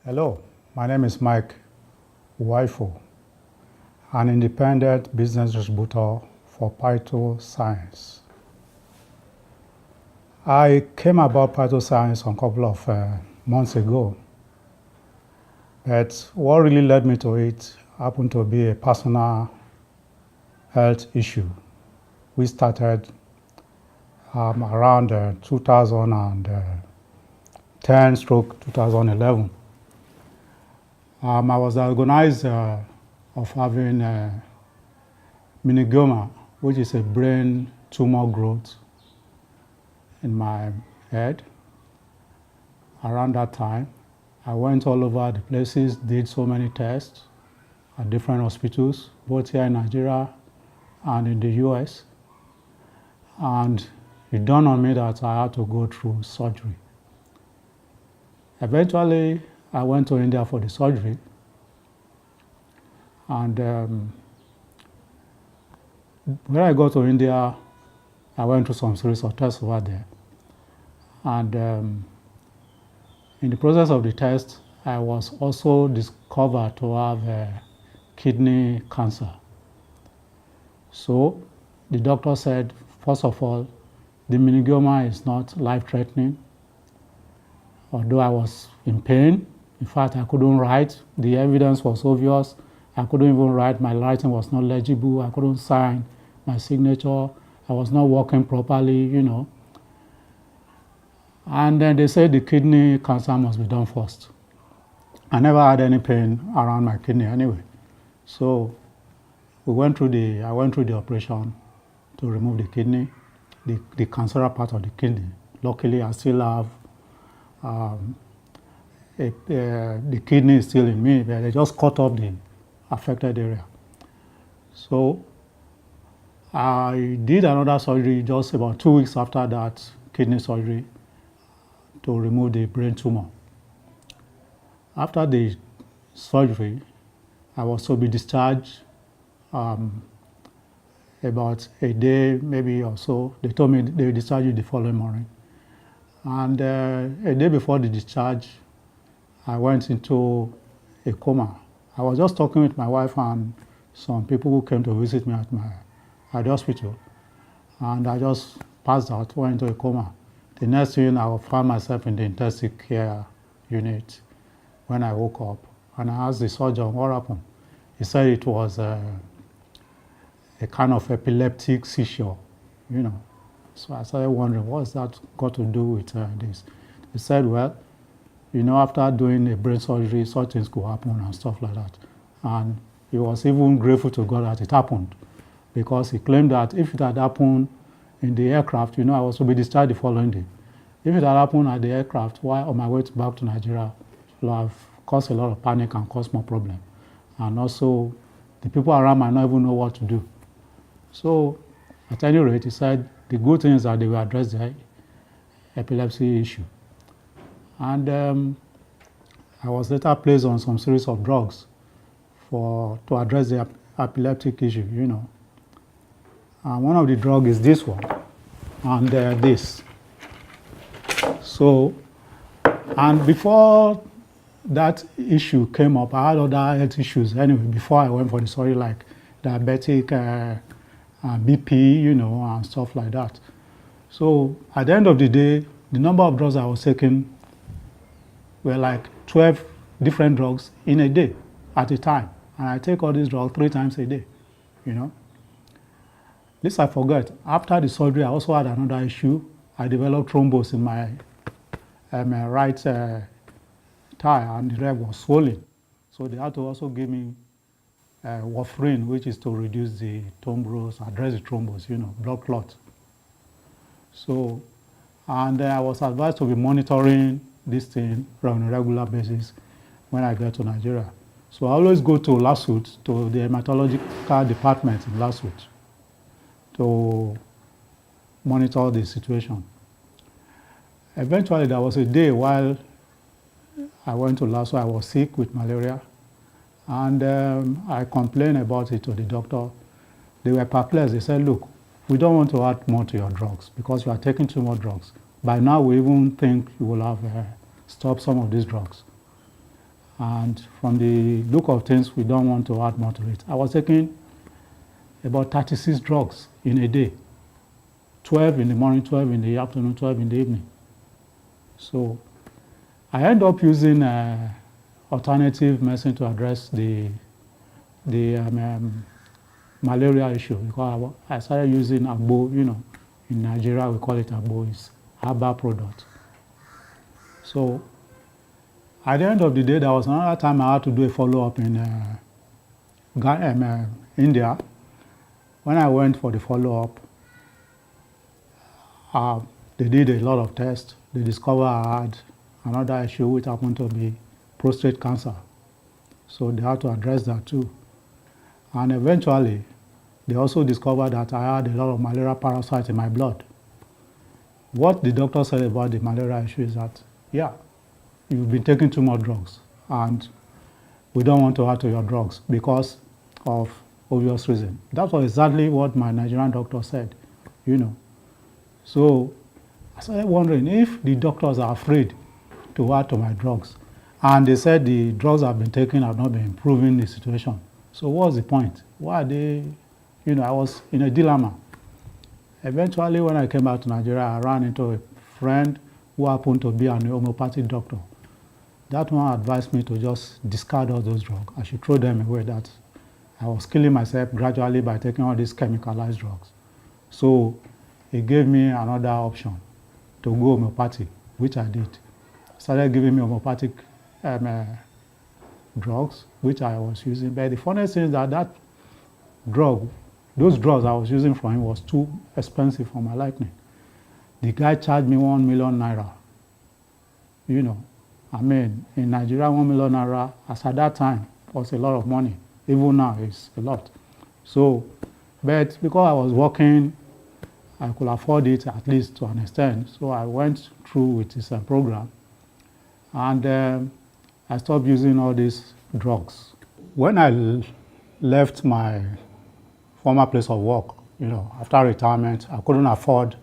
Hello, my name is Mike Wifo, an independent business distributor for Phytohealthpro. I came about Phytohealthpro a couple of months ago, but what really led me to it happened to be a personal health issue. We started around 2010/2011. I was diagnosed of having meningioma, which is a brain tumor growth in my head. Around that time, I went all over the places, did so many tests at different hospitals, both here in Nigeria and in the US. And it dawned on me that I had to go through surgery. Eventually, I went to India for the surgery. And when I got to India, I went through some series of tests over there. And in the process of the test, I was also discovered to have kidney cancer. So the doctor said, first of all, the meningioma is not life-threatening. Although I was in pain, in fact, I couldn't write. The evidence was obvious. I couldn't even write. My writing was not legible. I couldn't sign my signature. I was not working properly, And then they said the kidney cancer must be done first. I never had any pain around my kidney anyway. So I went through the operation to remove the kidney, the cancerous part of the kidney. Luckily, I still have the kidney is still in me, but they just cut off the affected area. So I did another surgery just about 2 weeks after that kidney surgery to remove the brain tumor. After the surgery, I was to be discharged about a day, maybe or so. They told me they will discharge you the following morning. And a day before the discharge, I went into a coma. I was just talking with my wife and some people who came to visit me at the hospital. And I just passed out, went into a coma. The next thing, I found myself in the intensive care unit when I woke up. And I asked the surgeon what happened. He said it was a kind of epileptic seizure, So I started wondering, what's that got to do with this? He said, well, after doing a brain surgery, such things could happen and stuff like that. And he was even grateful to God that it happened, because he claimed that if it had happened in the aircraft, I was to be discharged the following day. If it had happened at the aircraft while on my way back to Nigeria, it would have caused a lot of panic and caused more problem. And also, the people around might not even know what to do. So, at any rate, he said the good thing is that they will address the epilepsy issue. And I was later placed on some series of drugs to address the epileptic issue, And one of the drugs is this one, and this. So, and before that issue came up, I had other health issues anyway, before I went for the surgery, like diabetic, BP, and stuff like that. So at the end of the day, the number of drugs I was taking were like 12 different drugs in a day at a time. And I take all these drugs 3 times a day, This I forgot. After the surgery, I also had another issue. I developed thrombus in my right thigh, and the leg was swollen. So they had to also give me warfarin, which is to reduce the thrombus, address the thrombus, blood clot. So, and I was advised to be monitoring this thing on a regular basis when I get to Nigeria. So I always go to Lasut, to the hematological department in Lasut, to monitor the situation. Eventually, there was a day while I went to Lasut, I was sick with malaria, and I complained about it to the doctor. They were perplexed. They said, look, we don't want to add more to your drugs because you are taking too much drugs. By now, we even think you will have stopped some of these drugs. And from the look of things, we don't want to add more to it. I was taking about 36 drugs in a day, 12 in the morning, 12 in the afternoon, 12 in the evening. So I end up using alternative medicine to address the malaria issue, because I started using agbo. In Nigeria we call it agbo, it's herbal product. So at the end of the day, there was another time I had to do a follow-up in India. When I went for the follow-up, they did a lot of tests. They discovered I had another issue, which happened to be prostate cancer. So they had to address that too. And eventually, they also discovered that I had a lot of malaria parasites in my blood. What the doctor said about the malaria issue is that, yeah, you've been taking too much drugs, and we don't want to add to your drugs because of obvious reason. That was exactly what my Nigerian doctor said. So I started wondering if the doctors are afraid to add to my drugs, and they said the drugs I've been taking have not been improving the situation. So what's the point? Why are they, I was in a dilemma. Eventually, when I came back to Nigeria, I ran into a friend who happened to be an homeopathic doctor. That one advised me to just discard all those drugs. I should throw them away, that I was killing myself gradually by taking all these chemicalized drugs. So he gave me another option to go homeopathic, which I did. Started giving me homeopathic drugs, which I was using. But the funny thing is that those drugs I was using for him was too expensive for my liking. The guy charged me 1 million naira. In Nigeria, 1 million naira, as at that time, was a lot of money. Even now, it's a lot. So, but because I was working, I could afford it, at least to an extent. So I went through with this program, and I stopped using all these drugs. When I left my former place of work, after retirement, I couldn't afford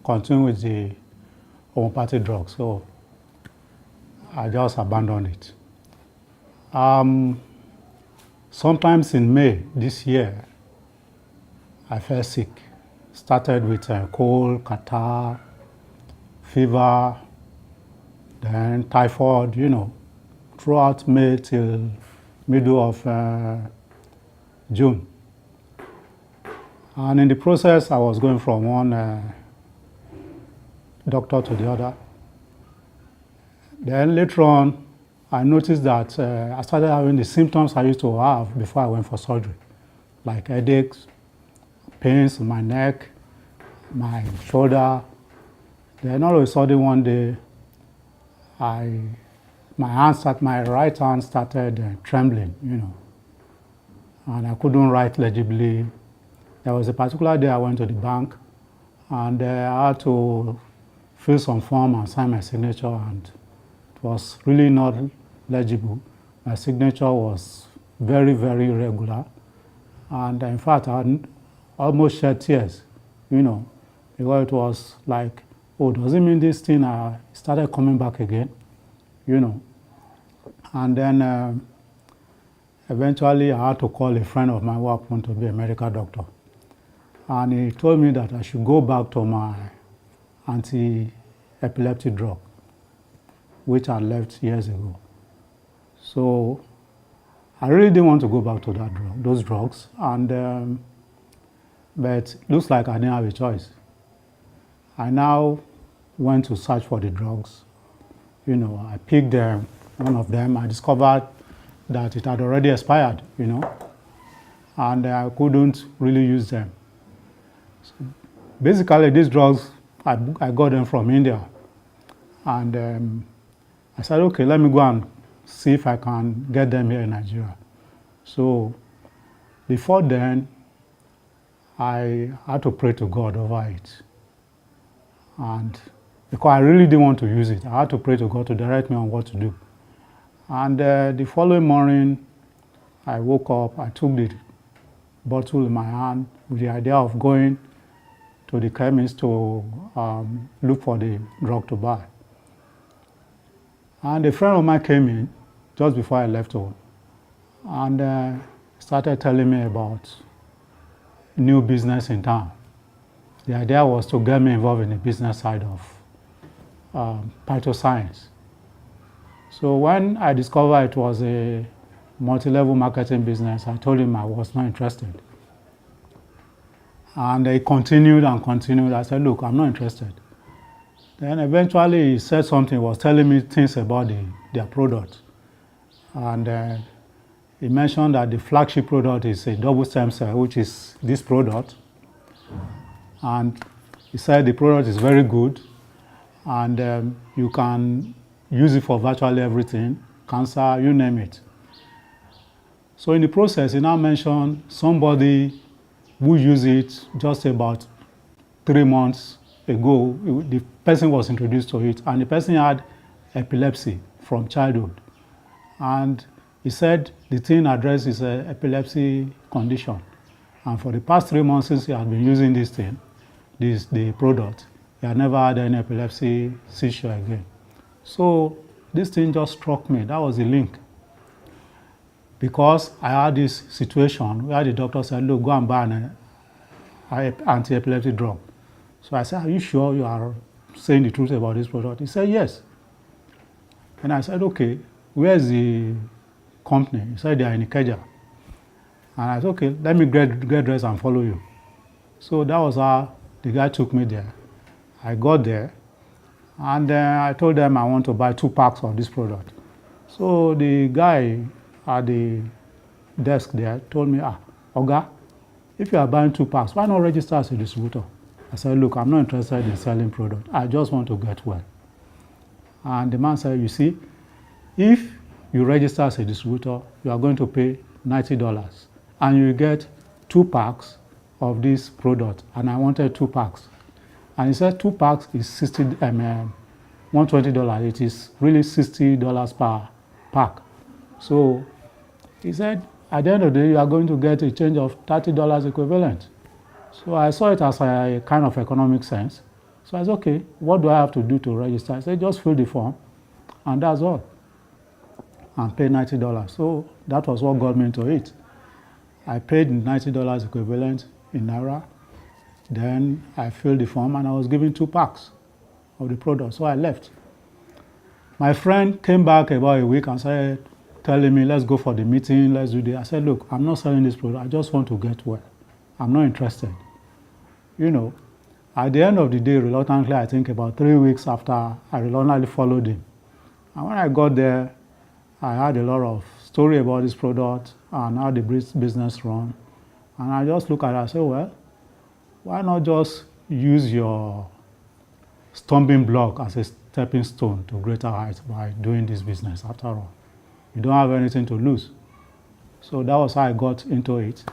continuing with the homeopathic drugs, so I just abandoned it. Sometimes in May this year, I fell sick. Started with cold, catarrh, fever, then typhoid, throughout May till middle of June. And in the process, I was going from one doctor to the other. Then later on, I noticed that I started having the symptoms I used to have before I went for surgery, like headaches, pains in my neck, my shoulder. Then all of a sudden one day, my right hand started trembling, and I couldn't write legibly. There was a particular day I went to the bank, and I had to fill some form and sign my signature, and it was really not legible. My signature was very, very irregular, and in fact, I almost shed tears, because it was like, oh, does it mean this thing started coming back again, And then eventually I had to call a friend of mine who happened to be a medical doctor. And he told me that I should go back to my anti-epileptic drug, which I left years ago. So I really didn't want to go back to those drugs, and but it looks like I didn't have a choice. I now went to search for the drugs. I picked one of them. I discovered that it had already expired, and I couldn't really use them. So basically, these drugs, I got them from India, and I said, okay, let me go and see if I can get them here in Nigeria. So before then, I had to pray to God over it. And because I really didn't want to use it, I had to pray to God to direct me on what to do. And the following morning, I woke up, I took the bottle in my hand with the idea of going to the chemist to look for the drug to buy. And a friend of mine came in just before I left home. And started telling me about new business in town. The idea was to get me involved in the business side of phytoscience. So when I discovered it was a multi-level marketing business, I told him I was not interested. And he continued and continued. I said, look, I'm not interested. Then eventually he said something, was telling me things about their product. And he mentioned that the flagship product is a double stem cell, which is this product. And he said the product is very good, and you can use it for virtually everything, cancer, you name it. So in the process, he now mentioned somebody who used it just about 3 months ago. The person was introduced to it, and the person had epilepsy from childhood. And he said the thing addresses an epilepsy condition. And for the past 3 months since he had been using this thing, the product, he had never had any epilepsy seizure again. So this thing just struck me. That was the link. Because I had this situation where the doctor said, look, go and buy an anti-epileptic drug. So I said, are you sure you are saying the truth about this product? He said, yes. And I said, okay, where's the company? He said, they are in Ikeja. And I said, okay, let me get dressed and follow you. So that was how the guy took me there. I got there, and I told them I want to buy 2 packs of this product. So the guy at the desk there told me, Oga, if you are buying 2 packs, why not register as a distributor? I said, look, I'm not interested in selling product. I just want to get well. And the man said, you see, if you register as a distributor, you are going to pay $90, and you get 2 packs of this product, and I wanted 2 packs. And he said 2 packs is $120. It is really $60 per pack. So he said, at the end of the day, you are going to get a change of $30 equivalent. So I saw it as a kind of economic sense. So I said, okay, what do I have to do to register? I said, just fill the form, and that's all, and pay $90. So that was what got me into it. I paid $90 equivalent in Naira. Then I filled the form, and I was given 2 packs of the product. So I left. My friend came back about a week and started telling me, let's go for the meeting, let's do this. I said, look, I'm not selling this product. I just want to get well. I'm not interested. You know, at the end of the day, reluctantly, I think about 3 weeks after, I reluctantly followed him. And when I got there, I had a lot of story about this product and how the business run. And I just look at it and say, well, why not just use your stumbling block as a stepping stone to greater heights by doing this business after all? You don't have anything to lose. So that was how I got into it.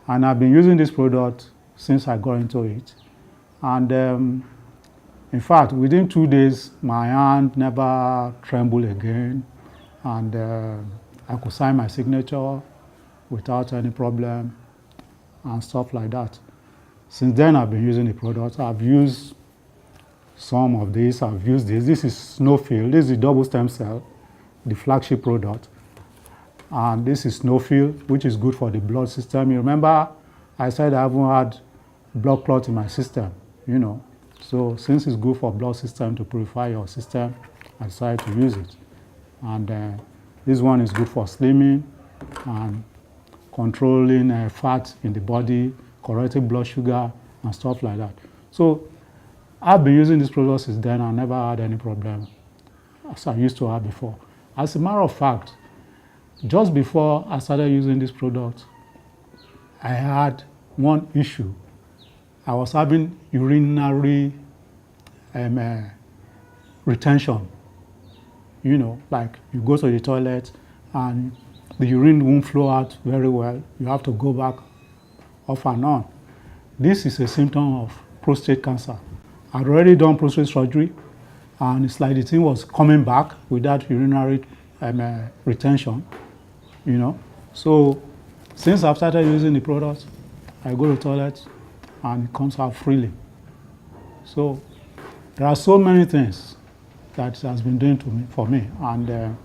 And I've been using this product since I got into it. And in fact, within 2 days, my hand never trembled again. And I could sign my signature without any problem and stuff like that. Since then, I've been using the product. I've used some of this. I've used this. This is Snowfield. This is the double stem cell, the flagship product. And this is Snowfield, which is good for the blood system. You remember I said I haven't had blood clot in my system, you know. So since it's good for blood system to purify your system, I decided to use it. And this one is good for slimming and controlling fat in the body, correcting blood sugar and stuff like that. So I've been using this product since then. I never had any problem as I used to have before. As a matter of fact, just before I started using this product, I had one issue. I was having urinary retention. You know, like you go to the toilet and the urine won't flow out very well. You have to go back off and on. This is a symptom of prostate cancer. I'd already done prostate surgery, and it's like the thing was coming back with that urinary retention, you know. So since I've started using the product, I go to the toilet and it comes out freely. So there are so many things that it has been doing for me, and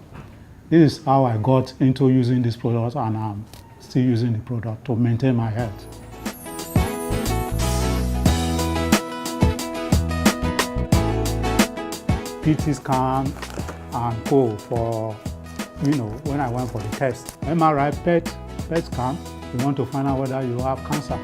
This is how I got into using this product, and I'm still using the product to maintain my health. PT scan and go for, when I went for the test. MRI, PET scan, you want to find out whether you have cancer.